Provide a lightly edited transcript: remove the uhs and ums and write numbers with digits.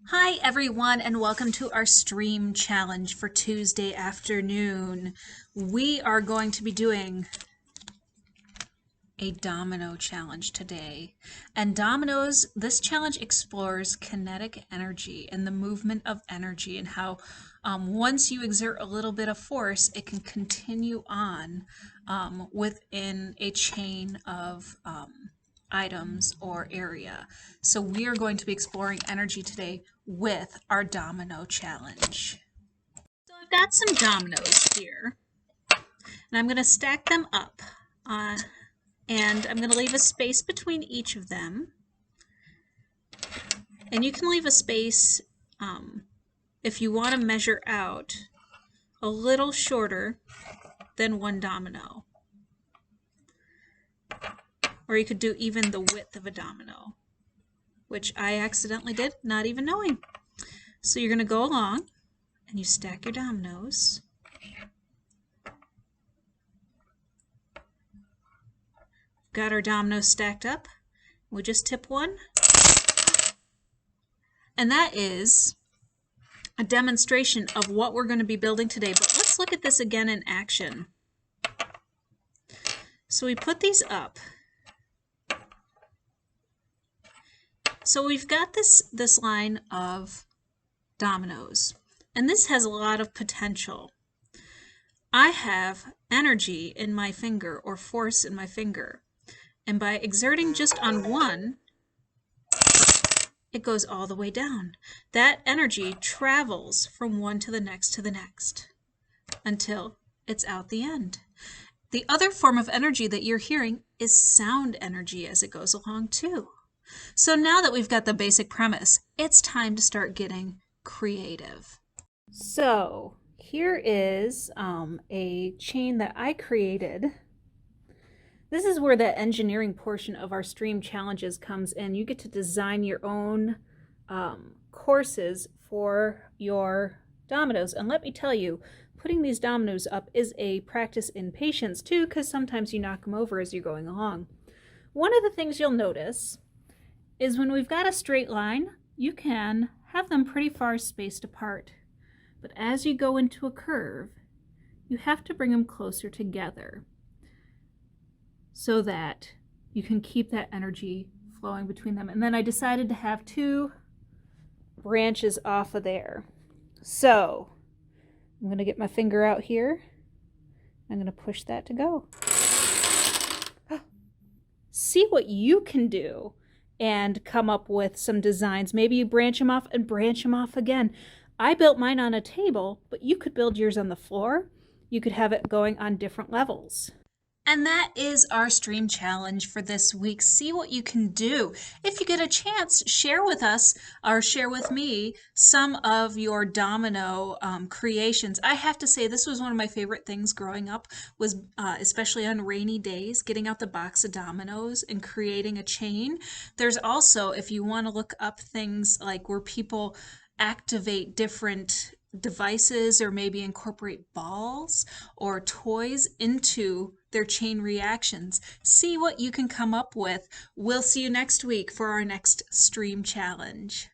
Hi everyone, and welcome to our stream challenge for Tuesday afternoon. We are going to be doing a domino challenge today. And dominoes, this challenge explores kinetic energy and the movement of energy and how once you exert a little bit of force, it can continue on within a chain of items or area. So we are going to be exploring energy today with our domino challenge. So I've got some dominoes here, and I'm going to stack them up. And I'm going to leave a space between each of them. And you can leave a space if you want to measure out a little shorter than one domino. Or you could do even the width of a domino, which I accidentally did, not even knowing. So you're going to go along and you stack your dominoes. Got our dominoes stacked up. We just tip one. And that is a demonstration of what we're going to be building today. But let's look at this again in action. So we put these up. So we've got this line of dominoes, and this has a lot of potential. I have energy in my finger, or force in my finger, and by exerting just on one, it goes all the way down. That energy travels from one to the next until it's out the end. The other form of energy that you're hearing is sound energy as it goes along too. So now that we've got the basic premise, it's time to start getting creative. So here is a chain that I created. This is where the engineering portion of our stream challenges comes in. You get to design your own courses for your dominoes. And let me tell you, putting these dominoes up is a practice in patience too, because sometimes you knock them over as you're going along. One of the things you'll notice is when we've got a straight line, you can have them pretty far spaced apart. But as you go into a curve, you have to bring them closer together so that you can keep that energy flowing between them. And then I decided to have two branches off of there. So I'm going to get my finger out here. I'm going to push that to go. See what you can do and come up with some designs. Maybe you branch them off and branch them off again. I built mine on a table, but you could build yours on the floor. You could have it going on different levels. And that is our stream challenge for this week. See what you can do. If you get a chance, share with us or share with me some of your domino creations. I have to say this was one of my favorite things growing up, was especially on rainy days, getting out the box of dominoes and creating a chain. There's also, if you want to look up things like where people activate different devices or maybe incorporate balls or toys into their chain reactions. See what you can come up with. We'll see you next week for our next stream challenge.